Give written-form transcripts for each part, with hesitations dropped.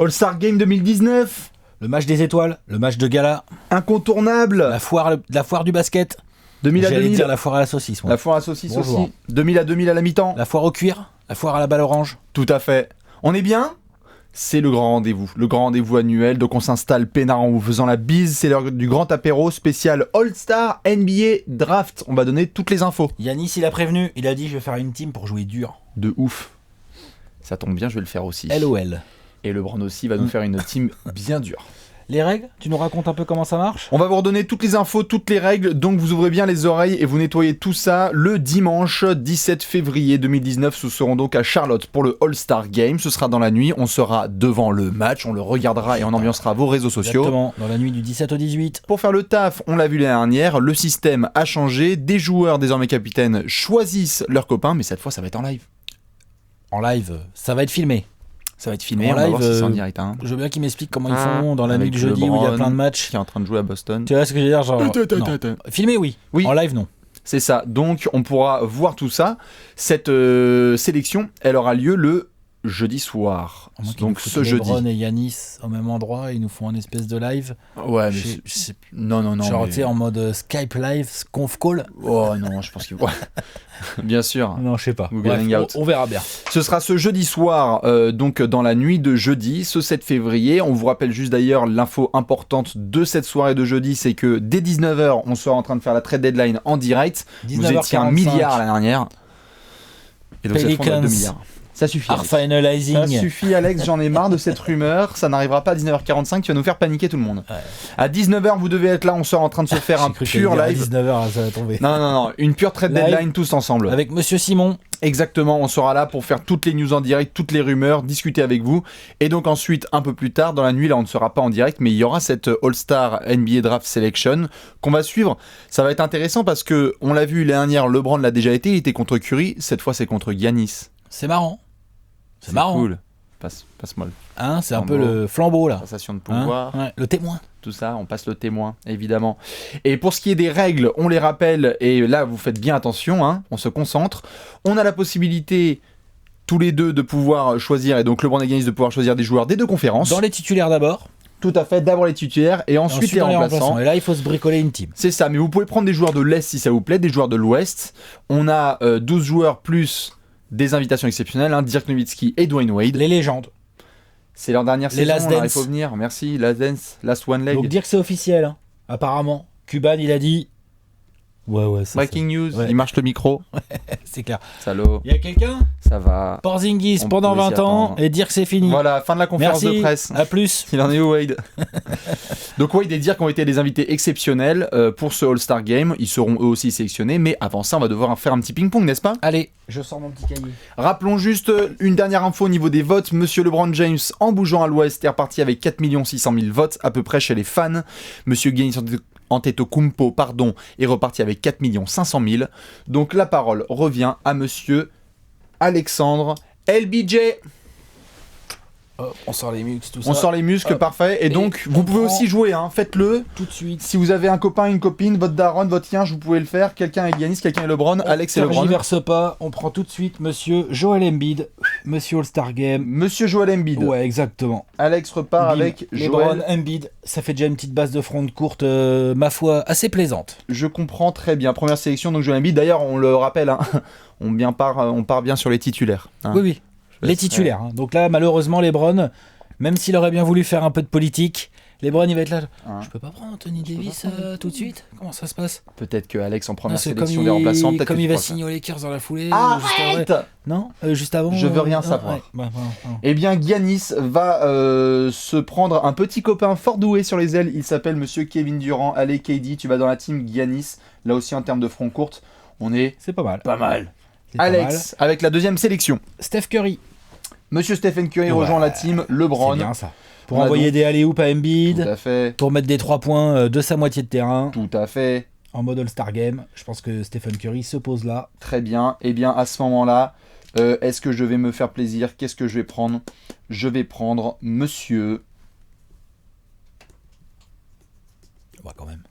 All-Star Game 2019. Le match des étoiles, le match de gala, Incontournable. la foire du basket. 2000 à J'allais 2000. dire la foire à la saucisse. Moi. La foire à saucisse Bonjour. aussi. 2000 à 2000 à la mi-temps. La foire au cuir, la foire à la balle orange. Tout à fait. On est bien? C'est le grand rendez-vous annuel. Donc on s'installe peinard en vous faisant la bise. C'est l'heure du grand apéro spécial All-Star NBA Draft. On va donner toutes les infos. Yanis, il a prévenu, il a dit je vais faire une team pour jouer dur. De ouf. Ça tombe bien, je vais le faire aussi. LOL. Et LeBron aussi va nous faire une team bien dure. Les règles, tu nous racontes un peu comment ça marche? On va vous redonner toutes les infos, toutes les règles, donc vous ouvrez bien les oreilles et vous nettoyez tout ça le dimanche 17 février 2019. Nous serons donc à Charlotte pour le All-Star Game. Ce sera dans la nuit, on sera devant le match, on le regardera et on ambiancera vos réseaux sociaux. Exactement, dans la nuit du 17 au 18. Pour faire le taf, on l'a vu l'année dernière, le système a changé. Des joueurs désormais capitaines choisissent leurs copains, mais cette fois ça va être en live. En live, ça va être filmé. Ça va être filmé, En on va live, voir si c'est en direct. Hein. Je veux bien qu'ils m'expliquent comment ils font dans la Avec nuit du jeudi où il y a LeBron plein de matchs. qui est en train de jouer à Boston. Tu vois ce que je veux dire, genre non. Filmé oui. En live non. C'est ça, donc on pourra voir tout ça. Cette sélection, elle aura lieu le jeudi soir. Donc ce jeudi. LeBron et Yanis au même endroit, ils nous font un espèce de live. Ouais, mais non. Genre mais... tu sais en mode Skype live, conf call. Oh non, je pense qu'il bien sûr. Non, je sais pas. Google Bref, Hangout. on verra bien. Ce sera ce jeudi soir, donc dans la nuit de jeudi, ce 7 février. On vous rappelle juste d'ailleurs l'info importante de cette soirée de jeudi, c'est que dès 19h, on sera en train de faire la trade deadline en direct. Vous étiez 1 milliard l'année dernière. Et donc cette fois, on va 2 milliards. Ça suffit. Finalizing. Ça suffit, Alex, j'en ai marre de cette rumeur. Ça n'arrivera pas à 19h45, tu vas nous faire paniquer tout le monde. Ouais. À 19h, vous devez être là, on sera en train de se faire un pur live. À 19h, ça va tomber. Non, une pure trade deadline tous ensemble. Avec Monsieur Simon. Exactement, on sera là pour faire toutes les news en direct, toutes les rumeurs, discuter avec vous. Et donc ensuite, un peu plus tard, dans la nuit, là on ne sera pas en direct, mais il y aura cette All-Star NBA Draft Selection qu'on va suivre. Ça va être intéressant parce que on l'a vu l'année dernière, LeBron l'a déjà été, il était contre Curry, cette fois c'est contre Giannis. C'est marrant. C'est marrant. Cool. Passe-moi le hein, c'est un peu le flambeau là. Passation de pouvoir. Hein ouais, le témoin. Tout ça, on passe le témoin, évidemment. Et pour ce qui est des règles, on les rappelle, et là vous faites bien attention, hein, on se concentre. On a la possibilité, tous les deux, de pouvoir choisir, et donc LeBron et Giannis de pouvoir choisir des joueurs des deux conférences. Dans les titulaires d'abord. Tout à fait, d'abord les titulaires et ensuite les remplaçants. Et là, il faut se bricoler une team. C'est ça, mais vous pouvez prendre des joueurs de l'Est si ça vous plaît, des joueurs de l'Ouest. On a 12 joueurs plus des invitations exceptionnelles, hein, Dirk Nowitzki et Dwayne Wade. Les légendes. C'est leur dernière les saison, là, il faut venir. Merci, Last Dance, Last One Leg. Donc dire que c'est officiel, hein. Apparemment. Cuban, il a dit... Ouais, ça, Breaking news, il marche le micro. C'est clair. Salaud. Il y a quelqu'un? Ça va. Porzingis pendant 20 ans et dire que c'est fini. Voilà, fin de la conférence de presse. À plus. Il en est où, Wade? Donc Wade et Dirk ont été des invités exceptionnels pour ce All-Star Game. Ils seront eux aussi sélectionnés, mais avant ça, on va devoir faire un petit ping-pong, n'est-ce pas? Allez, je sors mon petit cahier. Rappelons juste une dernière info au niveau des votes. Monsieur LeBron James, en bougeant à l'ouest, est reparti avec 4 600 000 votes à peu près chez les fans. Monsieur Giannis Antetokounmpo, est reparti avec 4 500 000. Donc la parole revient à monsieur Alexandre LBJ. On sort les muscles, tout ça. On sort les muscles, parfait. Et donc, vous pouvez aussi jouer, hein. Faites-le. Tout de suite. Si vous avez un copain, une copine, votre daronne, votre chien, vous pouvez le faire. Quelqu'un est Giannis, quelqu'un est LeBron, Alex et LeBron. On ne verse pas, on prend tout de suite monsieur Joel Embiid, monsieur All-Star Game. Monsieur Joel Embiid. Ouais, exactement. Alex repart avec LeBron, Embiid. Ça fait déjà une petite base de front courte, ma foi, assez plaisante. Je comprends très bien. Première sélection, donc Joel Embiid. D'ailleurs, on le rappelle, hein, on part bien sur les titulaires. Hein. Oui. Les titulaires. Hein. Donc là, malheureusement, LeBron, même s'il aurait bien voulu faire un peu de politique, LeBron, il va être là. Hein. Je peux pas prendre Anthony Davis tout de suite. Comment ça se passe? Peut-être que Alex en première sélection des remplaçants. Comme il va signer aux Lakers dans la foulée. Arrête non, juste avant. Je veux rien savoir. Eh bien, Giannis va se prendre un petit copain fort doué sur les ailes. Il s'appelle Monsieur Kevin Durant. Allez, KD, tu vas dans la team Giannis. Là aussi, en termes de front courte, on est. C'est pas mal. Pas mal. Alex, avec la deuxième sélection. Steph Curry. Monsieur Stephen Curry rejoint la team LeBron. C'est bien ça. Pour envoyer des alley-oops à Embiid. Tout à fait. Pour mettre des 3 points de sa moitié de terrain. Tout à fait. En mode All-Star Game. Je pense que Stephen Curry se pose là. Très bien. Eh bien, à ce moment-là, est-ce que je vais me faire plaisir? Qu'est-ce que je vais prendre? Je vais prendre Monsieur... Ouais, quand même.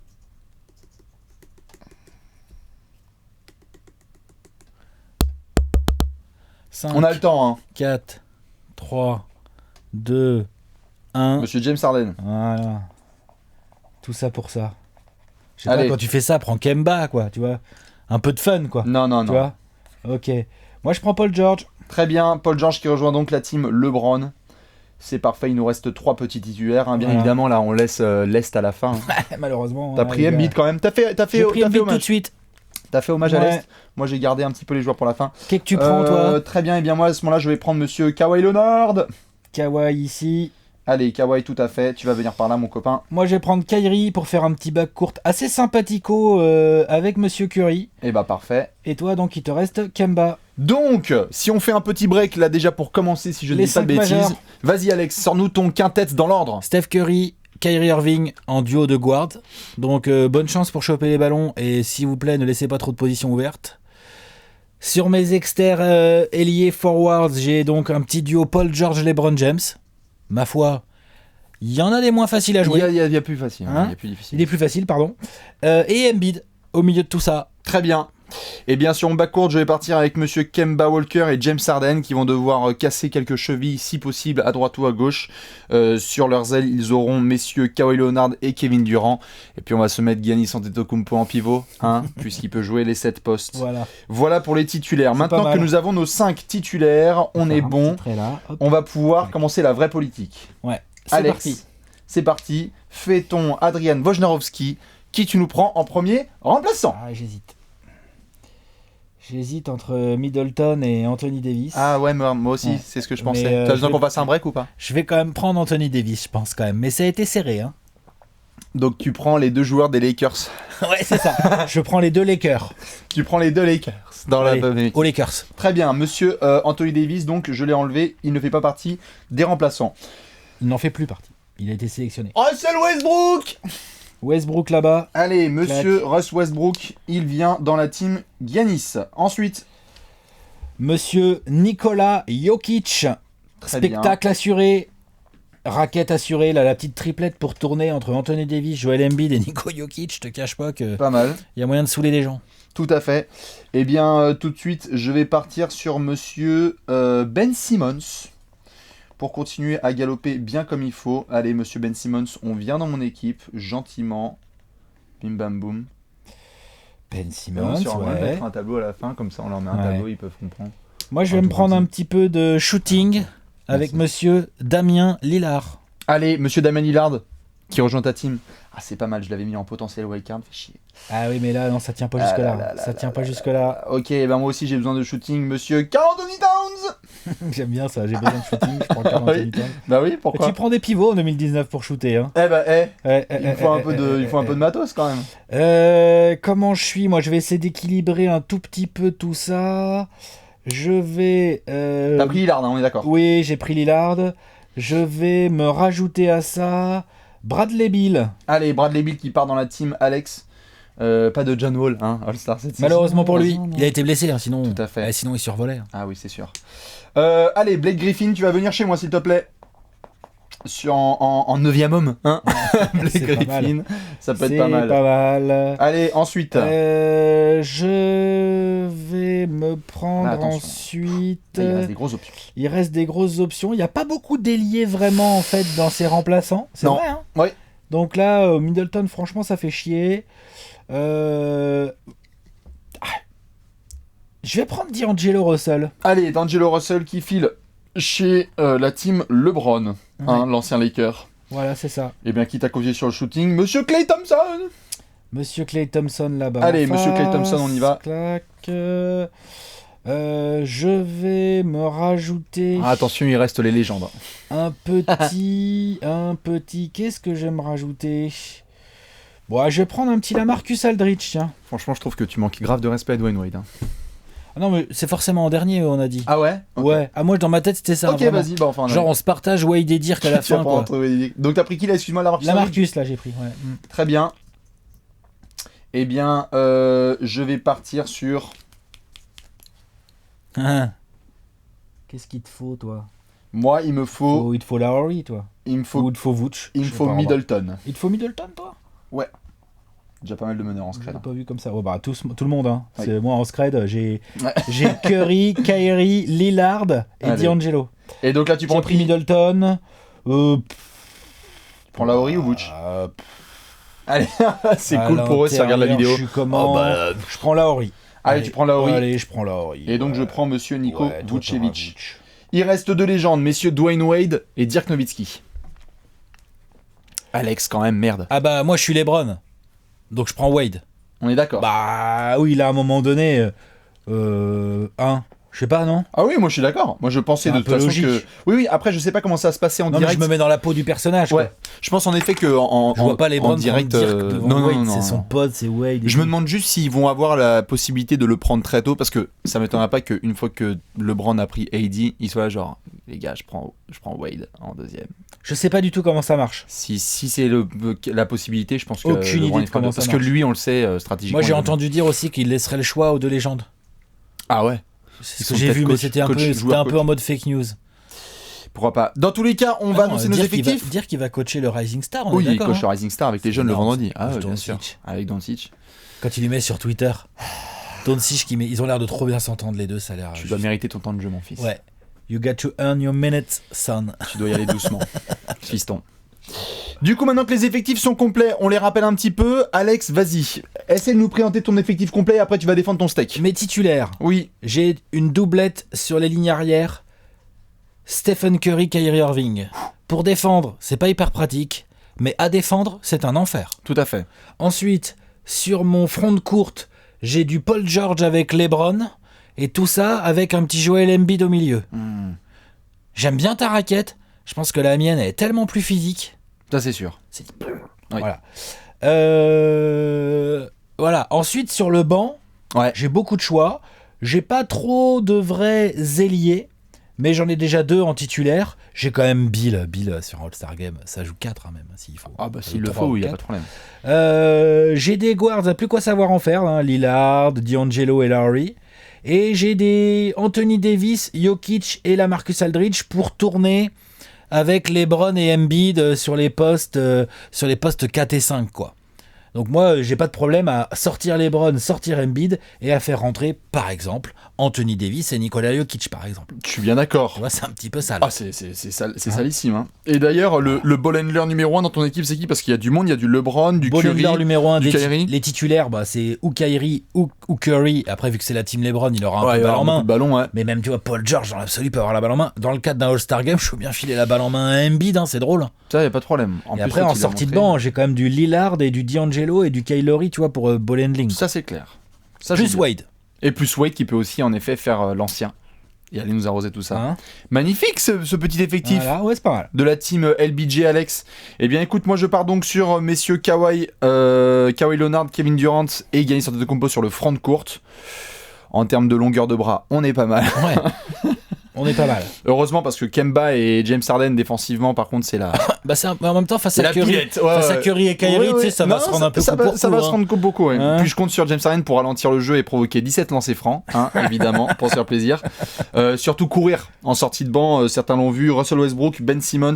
On a le temps, hein. 4, 3, 2, 1. Monsieur James Harden. Voilà. Tout ça pour ça. Je sais Allez. pas, quand tu fais ça, prends Kemba, quoi, tu vois. Un peu de fun, quoi. Non, Tu vois. Ok. Moi, je prends Paul George. Très bien, Paul George qui rejoint donc la team LeBron. C'est parfait, il nous reste 3 petits titulaires. Hein. Bien Voilà. évidemment, là, on laisse l'Est à la fin. Hein. Malheureusement. T'as pris Embiid quand même. T'as fait J'ai pris Embiid tout de hommage. suite. T'as fait hommage à Ouais. l'Est. Moi, j'ai gardé un petit peu les joueurs pour la fin. Qu'est-ce que tu prends, toi? Très bien, et bien moi, à ce moment-là, je vais prendre monsieur Kawhi Leonard. Kawhi ici. Allez, Kawhi, tout à fait. Tu vas venir par là, mon copain. Moi, je vais prendre Kyrie pour faire un petit bac court assez sympathico avec Monsieur Curry. Et bah, parfait. Et toi, donc, il te reste Kemba. Donc, si on fait un petit break là déjà pour commencer, si je ne Les dis pas de 5 bêtises, majeurs. vas-y Alex, sors-nous ton quintet dans l'ordre. Steph Curry, Kyrie Irving en duo de guard. Donc, bonne chance pour choper les ballons. Et s'il vous plaît, ne laissez pas trop de positions ouvertes. Sur mes externes ailiers forwards, j'ai donc un petit duo Paul George, LeBron James. Ma foi, il y en a des moins faciles à jouer. Il y a plus facile, Hein il y a plus difficile. Il est plus facile, pardon. Et Embiid au milieu de tout ça. Très bien. Et bien sur mon backcourt, je vais partir avec monsieur Kemba Walker et James Harden qui vont devoir casser quelques chevilles si possible à droite ou à gauche. Sur leurs ailes, ils auront messieurs Kawhi Leonard et Kevin Durant. Et puis on va se mettre Giannis Antetokounmpo en pivot, hein, puisqu'il peut jouer les 7 postes. Voilà. Voilà pour les titulaires. C'est Maintenant pas que mal. nous avons nos 5 titulaires, on est Faire un bon. petit trait là. Hop. On va pouvoir Ouais. commencer la vraie politique. Ouais, c'est Alex, parti. c'est parti. Fais ton Adrian Wojnarowski. Qui tu nous prends en premier remplaçant? Ah, j'hésite. J'hésite entre Middleton et Anthony Davis. Ah ouais, moi aussi, Ouais. c'est ce que je Mais, pensais. je T'as besoin vais- qu'on fasse un break ou pas? Je vais quand même prendre Anthony Davis, je pense quand même. Mais ça a été serré, hein. Donc tu prends les 2 joueurs des Lakers. Ouais, c'est ça. Je prends les deux Lakers. Tu prends les 2 Lakers dans Allez, la... aux Lakers. Très bien, monsieur Anthony Davis, donc je l'ai enlevé, il ne fait pas partie des remplaçants. Il n'en fait plus partie. Il a été sélectionné. Russell Westbrook! Westbrook là-bas. Allez, monsieur Russ Westbrook, il vient dans la team Giannis. Ensuite, Monsieur Nikola Jokic. très bien. Spectacle assuré. Raquette assurée. Là, la petite triplette pour tourner entre Anthony Davis, Joel Embiid et Nico Jokic. Je te cache pas qu'il Pas mal. y a moyen de saouler des gens. Tout à fait. Eh bien, tout de suite, je vais partir sur monsieur Ben Simmons pour continuer à galoper bien comme il faut. Allez, monsieur Ben Simmons, on vient dans mon équipe, gentiment. Bim bam boum. Ben Et Simmons, on va ouais. mettre un tableau à la fin, comme ça on leur met un Ouais. tableau, ils peuvent comprendre. Moi, je vais Un me tout prendre petit. un petit peu de shooting avec Merci. monsieur Damien Lillard. Allez, monsieur Damien Lillard, qui rejoint ta team. Ah, c'est pas mal, je l'avais mis en potentiel wildcard, fait chier. Ah oui, mais là, non, ça tient pas Ah jusque-là. là là Ça là tient là pas là jusque-là. Ok, ben moi aussi j'ai besoin de shooting, monsieur Karl Anthony Towns. J'aime bien ça, j'ai besoin de shooting. Je prends Karl Oui. Anthony Towns. Bah oui, pourquoi? Tu prends des pivots en 2019 pour shooter. Hein. Eh ben, Il il faut un peu de matos quand même. Comment je suis? Moi, je vais essayer d'équilibrer un tout petit peu tout ça. Je vais... T'as pris Lillard, hein, on est d'accord. Oui, j'ai pris Lillard. Je vais me rajouter à ça Bradley Beal. Allez, Bradley Beal qui part dans la team Alex. Pas de John Wall, hein, All-Star cette saison. Malheureusement pour lui. Non, non. Il a été blessé, hein, sinon... Tout à fait. Sinon, il survolait. Hein. Ah oui, c'est sûr. Allez, Blake Griffin, tu vas venir chez moi s'il te plaît. En 9ème homme, hein. Blake C'est pas Griffin, ça peut être C'est pas mal. pas mal. Allez, ensuite. Je vais me prendre Ah, attention. ensuite... Il reste des grosses options. Il reste des grosses options. Il n'y a pas beaucoup d'ailiers vraiment en fait dans ses remplaçants. C'est Non. vrai. Hein. Ouais. Donc là, Middleton, franchement, ça fait chier. Je vais prendre D'Angelo Russell. Allez, D'Angelo Russell qui file chez la team LeBron, hein, l'ancien Laker. Voilà, c'est ça. Et bien, quitte à causer sur le shooting, monsieur Klay Thompson. Monsieur Klay Thompson là-bas. Allez, en monsieur Klay face. Thompson, on y va. Clac. Je vais me rajouter Ah, attention, il reste les légendes. un petit. Qu'est-ce que je vais me rajouter? Bon, je vais prendre un petit Lamarcus Aldridge, tiens. Franchement, je trouve que tu manques grave de respect à Dwayne Wade. Hein. Ah non, mais c'est forcément en dernier, on a dit. Ah ouais? Ok. Ouais. Ah, moi, dans ma tête, c'était ça. Ok, vraiment. vas-y, bah enfin. Genre, on se partage Wade et Dirk à la Tu vas fin, pas quoi. entre Wade et- Donc t'as pris qui là? Excuse-moi, Lamarcus Aldridge. Lamarcus, là, j'ai pris. Ouais. Très bien. Eh bien, je vais partir sur... Ah. Qu'est-ce qu'il te faut, toi? Moi, il me faut... Il te faut Lowry, toi. Il me Ou faut... il te faut Vooch. Il me Je sais faut pas, Middleton. Il te faut Middleton, toi? Déjà pas mal de meneurs en Je scred. l'ai pas vu comme ça. Ouais, bah, tout le monde. Hein. Oui. C'est, moi, en scred, j'ai Ouais. j'ai Curry, Kyrie, Lillard et Allez. D'Angelo. Et donc là, tu J'ai prends pris qui? Middleton. prends Lowry ou Vooch? Allez, c'est À cool pour eux s'ils regardent la l'intérieur, vidéo. Je suis comment Je prends Lowry. Allez, tu prends Lowry. Allez, je prends Lowry. Et donc je prends monsieur Nico Ouais, toi, Vucevic. t'auras Vooch. Il reste 2 légendes, messieurs Dwayne Wade et Dirk Nowitzki. Alex, quand même, merde. Ah bah, moi, je suis LeBron. Donc, je prends Wade. On est d'accord. Bah, oui, là, à un moment donné... Je sais pas, non? Ah oui, moi je suis d'accord. Moi je pensais C'est de un toute peu façon logique. que. Oui, après je sais pas comment ça va se passer en Non, mais direct. je me mets dans la peau du personnage, quoi. Ouais. Je pense en effet que Je vois pas les en Browns direct. devant non, Wade, non, non, c'est son non. pote, c'est Wade. et Je me tout. demande juste s'ils vont avoir la possibilité de le prendre très tôt parce que ça m'étonnerait pas qu'une fois que LeBron a pris AD, il soit là genre les gars, je prends Wade en deuxième. Je sais pas du tout comment ça marche. Si c'est la possibilité, je pense que Aucune LeBron, idée il de fera comment deux. ça Parce que marche. lui, on le sait stratégiquement. Moi, j'ai il- entendu dire aussi qu'il laisserait le choix aux deux légendes. Ah ouais. C'est Ils ce que sont j'ai peut-être vu, mais coach- c'était un coach- peu, joueur en coach. mode fake news. Pourquoi pas. Dans tous les cas, on va Ah non, annoncer nos effectifs. Dire qu'il va coacher le Rising Star, on Oui, est il d'accord. coach le Rising Star avec les jeunes le énorme, vendredi. ça. Ah ouais, Avec bien Doncic. sûr. Avec Doncic. Quand il lui met sur Twitter, Doncic qui met, ils ont l'air de trop bien s'entendre les deux, ça a l'air. Tu dois mériter ton temps de jeu, mon fils. Ouais. You got to earn your minutes, son. Tu dois y aller doucement, fiston. Du coup, maintenant que les effectifs sont complets, on les rappelle un petit peu. Alex, vas-y. Essaie de nous présenter ton effectif complet et après tu vas défendre ton steak. Mes titulaires, Oui. j'ai une doublette sur les lignes arrière. Stephen Curry, Kyrie Irving. Pour défendre, c'est pas hyper pratique, mais à défendre, c'est un enfer. Tout à fait. Ensuite, sur mon front de courte, j'ai du Paul George avec LeBron, et tout ça avec un petit Joel Embiid au milieu. J'aime bien ta raquette, je pense que la mienne est tellement plus physique. Ça, c'est sûr. C'est dit. Oui. Voilà. Voilà. Ensuite, sur le banc, Ouais. j'ai beaucoup de choix. J'ai pas trop de vrais ailiers, mais j'en ai déjà 2 en titulaire. J'ai quand même Bill. Bill sur All-Star Game, ça joue 4 même, s'il faut. Ah bah Ça s'il joue le 3 faut, ou oui, y a 4. pas de problème. J'ai des guards, plus quoi savoir en faire. Hein. Lillard, D'Angelo et Lowry. Et j'ai des Anthony Davis, Jokic et Lamarcus Aldridge pour tourner avec LeBron et Embiid sur les postes 4 et 5, quoi. Donc moi, j'ai pas de problème à sortir LeBron, sortir Embiid et à faire rentrer, par exemple, Anthony Davis et Nikola Jokic, par exemple. Je suis bien d'accord. Tu vois, c'est un petit peu sale. Ah, c'est salissime. Hein. Et d'ailleurs, le ball handler numéro 1 dans ton équipe, c'est qui? Parce qu'il y a du monde, il y a du LeBron, du Ball Curry. handler numéro 1 du Kyrie. les titulaires, bah, c'est ou Kyrie ou Curry. Après, vu que c'est la team LeBron, il aura un peu Ouais, de balle en beaucoup main. de ballon, ouais. Mais même, tu vois, Paul George, dans l'absolu, peut avoir la balle en main. Dans le cadre d'un All-Star Game, je peux bien filer la balle en main à Embiid, hein, c'est drôle. Ça, y a pas de problème. Et après, en sortie de banc, j'ai quand même du Lillard et du D'Angelo et du Kyle Lowry, tu vois, pour ball handling. Ça, c'est clair. Ça, Plus j'aime bien. Wade. Et plus Wade qui peut aussi, en effet, faire l'ancien. Et aller nous arroser tout ça. Hein. Magnifique, ce petit effectif. Voilà, ouais, c'est pas mal. De la team LBJ Alex. Eh bien écoute, moi je pars donc sur messieurs Kawhi Leonard, Kevin Durant et Giannis Antetokounmpo sur le front de courte. En termes de longueur de bras, on est pas mal. Ouais. On est pas mal. Heureusement parce que Kemba et James Harden défensivement par contre c'est la Bah en même temps face c'est à la Curry, pilette. Ouais, face à ouais. Curry et Kyrie, Ouais, tu sais, ouais. ça va Non, se rendre un peu ça coup va, pour ça coup, va hein. se rendre coup beaucoup. Ouais. Hein. Puis je compte sur James Harden pour ralentir le jeu et provoquer 17 lancers francs, hein, évidemment, pour se faire plaisir. Surtout courir en sortie de banc, certains l'ont vu, Russell Westbrook, Ben Simmons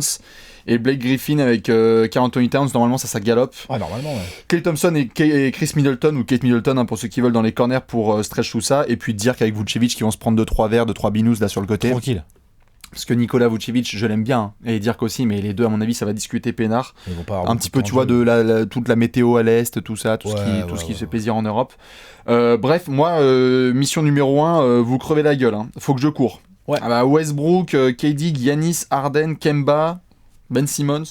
et Blake Griffin avec Karl Anthony Towns, normalement ça galope. Ah, normalement, ouais. Clay Thompson et Chris Middleton, ou Kate Middleton hein, pour ceux qui veulent dans les corners pour stretch tout ça, et puis Dirk avec Vucevic qui vont se prendre 2-3 verres, 2-3 binous là sur le côté. Tranquille. Parce que Nikola Vucevic, je l'aime bien, hein, et Dirk aussi, mais les deux à mon avis ça va discuter peinard. Ils vont pas avoir Un beaucoup petit de peu temps tu vois jeu. de toute la météo à l'est, tout ça, tout ce qui fait plaisir en Europe. Bref, moi, mission numéro 1, vous crevez la gueule, hein. Faut que je cours. Ouais. Ah bah, Westbrook, KD, Giannis, Harden, Kemba, Ben Simmons.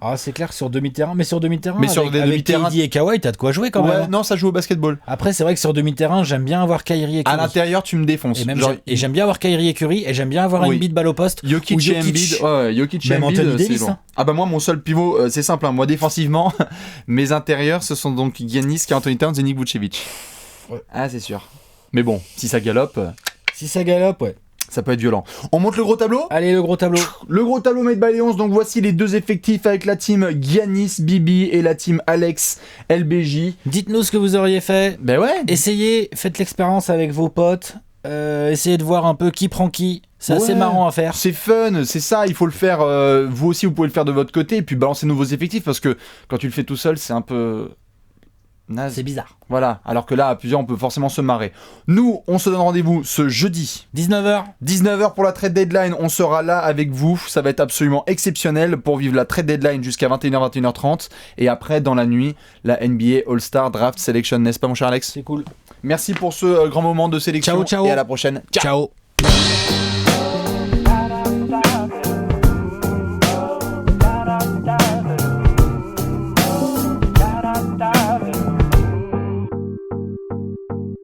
Ah, c'est clair sur demi-terrain, mais sur demi-terrain, Mais sur des avec demi-terrains- KD et Kawhi, t'as de quoi jouer quand Ouais, même. hein. non, ça joue au basketball. Après, c'est vrai que sur demi-terrain, j'aime bien avoir Kyrie et À Curry. l'intérieur, tu me défonces. Et même Genre, j'aime bien avoir Kyrie et Curry, et j'aime bien avoir Oui. Embiid balle au poste. Jokic ou et Embiid, ouais, Jokic et Même Embiid, Anthony c'est Davis, lourd. hein. Ah bah moi, mon seul pivot, c'est simple, hein. Moi défensivement, mes intérieurs, ce sont donc Giannis, Karl Anthony Towns et Nick Vucevic. Ouais. Ah, c'est sûr. Mais bon, si ça galope, Si ça galope, ouais. ça peut être violent. On monte le gros tableau. Allez, le gros tableau. Le gros tableau made by Léonce, donc voici les deux effectifs avec la team Giannis Bibi et la team Alex LBJ. Dites-nous ce que vous auriez fait. Ben ouais. Essayez, faites l'expérience avec vos potes. Essayez de voir un peu qui prend qui. C'est assez Ouais. marrant à faire. C'est fun, c'est ça, il faut le faire, vous aussi vous pouvez le faire de votre côté et puis balancer nouveaux effectifs parce que quand tu le fais tout seul c'est un peu naze. C'est bizarre. Voilà, alors que là, à plusieurs, on peut forcément se marrer. Nous, on se donne rendez-vous ce jeudi. 19h. 19h pour la trade deadline, on sera là avec vous. Ça va être absolument exceptionnel pour vivre la trade deadline jusqu'à 21h, 21h30. Et après, dans la nuit, la NBA All-Star Draft Selection, n'est-ce pas, mon cher Alex ? C'est cool. Merci pour ce grand moment de sélection. Ciao, ciao. Et à la prochaine. Ciao. Ciao.